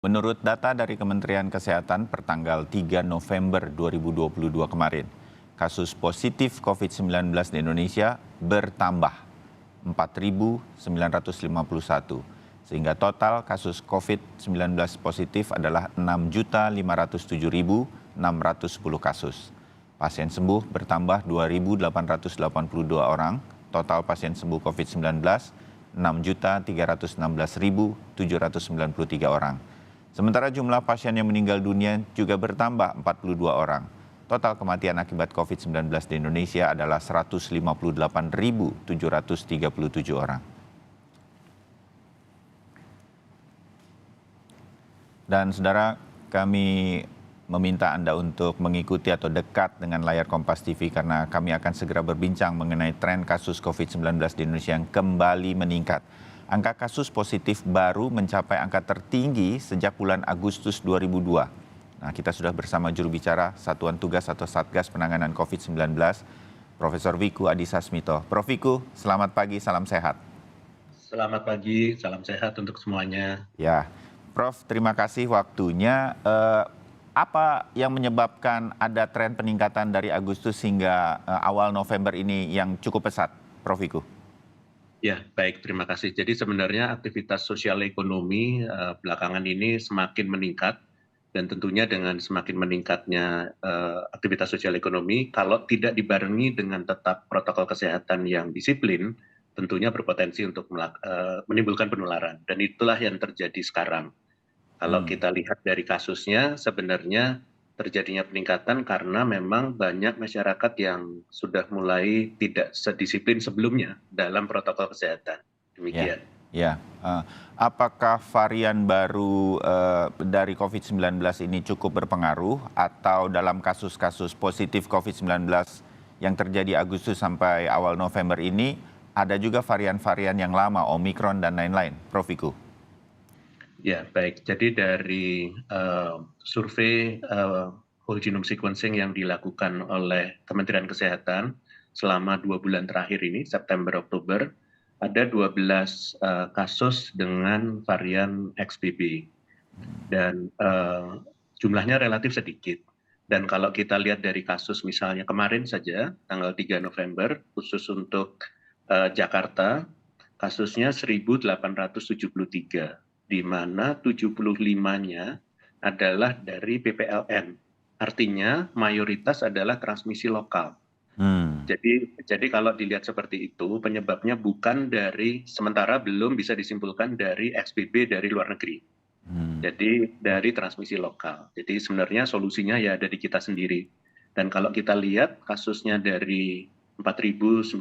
Menurut data dari Kementerian Kesehatan pertanggal 3 November 2022 kemarin, kasus positif COVID-19 di Indonesia bertambah 4.951, sehingga total kasus COVID-19 positif adalah 6.507.610 kasus. Pasien sembuh bertambah 2.882 orang, total pasien sembuh COVID-19 6.316.793 orang. Sementara jumlah pasien yang meninggal dunia juga bertambah 42 orang. Total kematian akibat COVID-19 di Indonesia adalah 158.737 orang. Dan saudara, kami meminta Anda untuk mengikuti atau dekat dengan layar Kompas TV karena kami akan segera berbincang mengenai tren kasus COVID-19 di Indonesia yang kembali meningkat. Angka kasus positif baru mencapai angka tertinggi sejak bulan Agustus 2002. Nah, kita sudah bersama juru bicara Satuan Tugas atau Satgas Penanganan COVID-19, Profesor Wiku Adhisa Smito. Prof. Wiku, selamat pagi, salam sehat. Selamat pagi, salam sehat untuk semuanya. Ya, Prof, terima kasih waktunya. Apa yang menyebabkan ada tren peningkatan dari Agustus hingga awal November ini yang cukup pesat, Prof. Wiku? Ya, baik, terima kasih. Jadi sebenarnya aktivitas sosial ekonomi belakangan ini semakin meningkat dan tentunya dengan semakin meningkatnya aktivitas sosial ekonomi, kalau tidak dibarengi dengan tetap protokol kesehatan yang disiplin, tentunya berpotensi untuk menimbulkan penularan. Dan itulah yang terjadi sekarang. Kalau kita lihat dari kasusnya, sebenarnya terjadinya peningkatan karena memang banyak masyarakat yang sudah mulai tidak sedisiplin sebelumnya dalam protokol kesehatan. Ya, Demikian. ya. Apakah varian baru dari COVID-19 ini cukup berpengaruh atau dalam kasus-kasus positif COVID-19 yang terjadi Agustus sampai awal November ini ada juga varian-varian yang lama, Omikron dan lain-lain, Prof. Wiku? Ya, baik. Jadi dari survei whole genome sequencing yang dilakukan oleh Kementerian Kesehatan selama 2 bulan terakhir ini, September-Oktober, ada 12 kasus dengan varian XBB. Dan jumlahnya relatif sedikit. Dan kalau kita lihat dari kasus misalnya kemarin saja, tanggal 3 November, khusus untuk Jakarta, kasusnya 1.873, di mana 75-nya adalah dari PPLN. Artinya mayoritas adalah transmisi lokal. Jadi kalau dilihat seperti itu, penyebabnya bukan dari, sementara belum bisa disimpulkan dari XBB dari luar negeri. Jadi dari transmisi lokal. Jadi sebenarnya solusinya ya ada di kita sendiri. Dan kalau kita lihat kasusnya dari 4.951,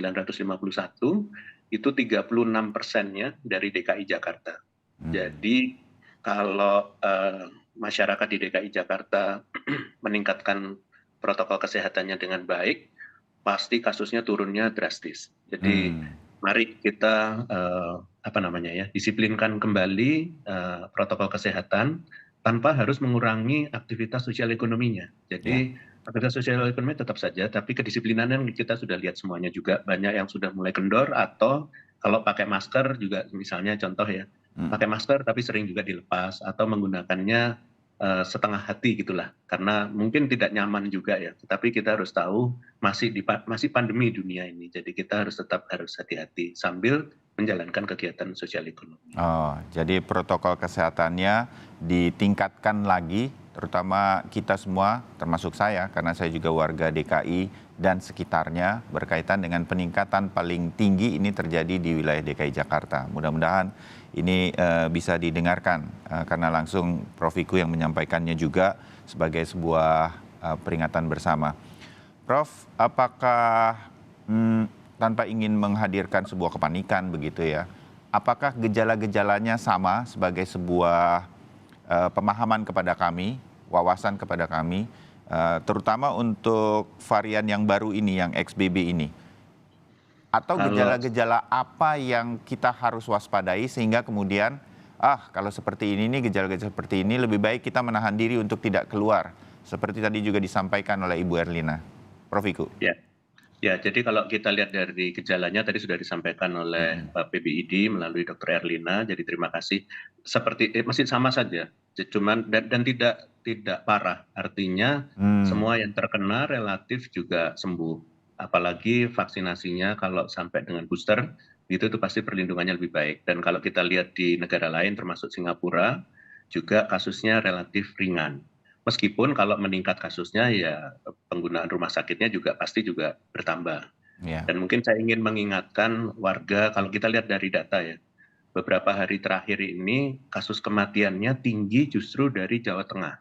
itu 36%-nya dari DKI Jakarta. Jadi kalau masyarakat di DKI Jakarta meningkatkan protokol kesehatannya dengan baik, pasti kasusnya turunnya drastis. Jadi mari kita disiplinkan kembali protokol kesehatan tanpa harus mengurangi aktivitas sosial ekonominya. Jadi aktivitas sosial ekonomi tetap saja, tapi kedisiplinan yang kita sudah lihat semuanya juga banyak yang sudah mulai kendor, atau kalau pakai masker juga misalnya contoh ya, pakai masker tapi sering juga dilepas atau menggunakannya setengah hati gitulah, karena mungkin tidak nyaman juga ya. Tapi kita harus tahu masih pandemi dunia ini, jadi kita harus tetap hati-hati sambil menjalankan kegiatan sosial ekonomi. Oh, jadi protokol kesehatannya ditingkatkan lagi, terutama kita semua, termasuk saya, karena saya juga warga DKI dan sekitarnya, berkaitan dengan peningkatan paling tinggi ini terjadi di wilayah DKI Jakarta. Mudah-mudahan ini bisa didengarkan, karena langsung Prof. Wiku yang menyampaikannya juga sebagai sebuah peringatan bersama. Prof, apakah tanpa ingin menghadirkan sebuah kepanikan begitu ya, apakah gejala-gejalanya sama sebagai sebuah pemahaman kepada kami, wawasan kepada kami, terutama untuk varian yang baru ini, yang XBB ini? Atau gejala-gejala apa yang kita harus waspadai sehingga kemudian, kalau seperti ini nih, gejala-gejala seperti ini, lebih baik kita menahan diri untuk tidak keluar. Seperti tadi juga disampaikan oleh Ibu Erlina. Prof. Wiku. Ya. Ya, jadi kalau kita lihat dari gejalanya tadi sudah disampaikan oleh PBID melalui Dr. Erlina, jadi terima kasih. Seperti masih sama saja, cuman dan tidak parah. Artinya Hmm, semua yang terkena relatif juga sembuh. Apalagi vaksinasinya kalau sampai dengan booster, itu pasti perlindungannya lebih baik. Dan kalau kita lihat di negara lain termasuk Singapura, juga kasusnya relatif ringan. Meskipun kalau meningkat kasusnya ya penggunaan rumah sakitnya juga pasti juga bertambah. ya. Dan mungkin saya ingin mengingatkan warga, kalau kita lihat dari data ya, beberapa hari terakhir ini kasus kematiannya tinggi justru dari Jawa Tengah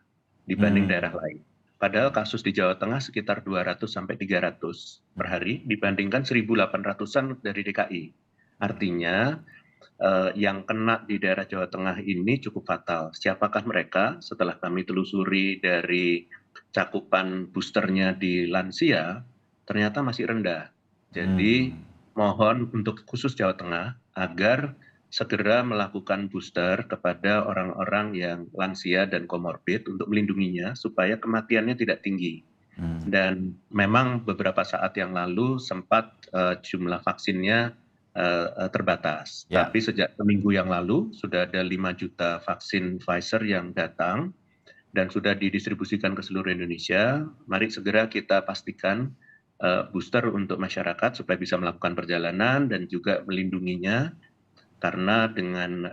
dibanding Hmm, daerah lain. Padahal kasus di Jawa Tengah sekitar 200 sampai 300 per hari dibandingkan 1.800-an dari DKI. Artinya yang kena di daerah Jawa Tengah ini cukup fatal. Siapakah mereka? Setelah kami telusuri dari cakupan boosternya di lansia, ternyata masih rendah. Jadi hmm, mohon untuk khusus Jawa Tengah agar segera melakukan booster kepada orang-orang yang lansia dan komorbid untuk melindunginya supaya kematiannya tidak tinggi. hmm. Dan memang beberapa saat yang lalu sempat jumlah vaksinnya terbatas. Ya, Tapi sejak seminggu yang lalu sudah ada 5 juta vaksin Pfizer yang datang dan sudah didistribusikan ke seluruh Indonesia. Mari segera kita pastikan booster untuk masyarakat supaya bisa melakukan perjalanan dan juga melindunginya karena dengan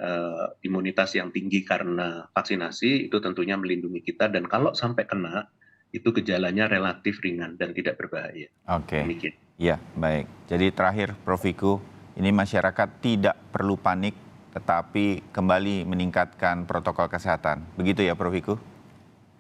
imunitas yang tinggi karena vaksinasi itu tentunya melindungi kita dan kalau sampai kena itu gejalanya relatif ringan dan tidak berbahaya. oke. Demikian. Ya, baik. Jadi terakhir, Prof. Wiku, ini masyarakat tidak perlu panik, tetapi kembali meningkatkan protokol kesehatan. Begitu ya, Prof. Wiku?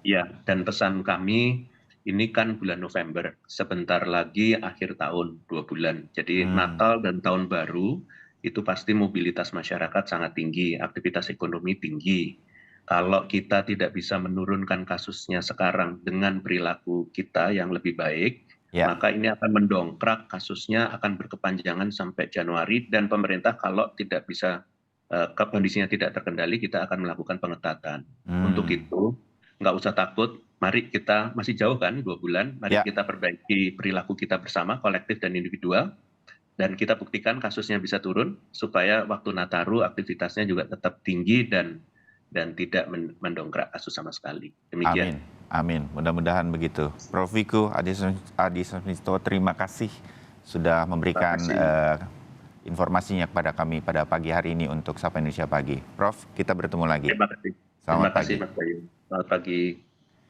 Ya, dan pesan kami ini kan bulan November, sebentar lagi akhir tahun, 2 bulan. Jadi Hmm, Natal dan Tahun Baru itu pasti mobilitas masyarakat sangat tinggi, aktivitas ekonomi tinggi. Kalau kita tidak bisa menurunkan kasusnya sekarang dengan perilaku kita yang lebih baik, ya, maka ini akan mendongkrak kasusnya akan berkepanjangan sampai Januari dan pemerintah kalau tidak bisa kondisinya tidak terkendali, kita akan melakukan pengetatan. Untuk hmm, itu, nggak usah takut, mari kita masih jauh kan 2 bulan, mari ya, kita perbaiki perilaku kita bersama, kolektif dan individual, dan kita buktikan kasusnya bisa turun supaya waktu Nataru aktivitasnya juga tetap tinggi dan tidak mendongkrak kasus sama sekali. Demikian. amin, amin. Mudah-mudahan begitu. Prof. Wiku Adi Susmisto, terima kasih sudah Terima memberikan kasih. informasinya kepada kami pada pagi hari ini untuk Sapa Indonesia Pagi. Prof, kita bertemu lagi. Terima kasih. Terima Selamat kasih pagi. Mas Bayu. Selamat pagi.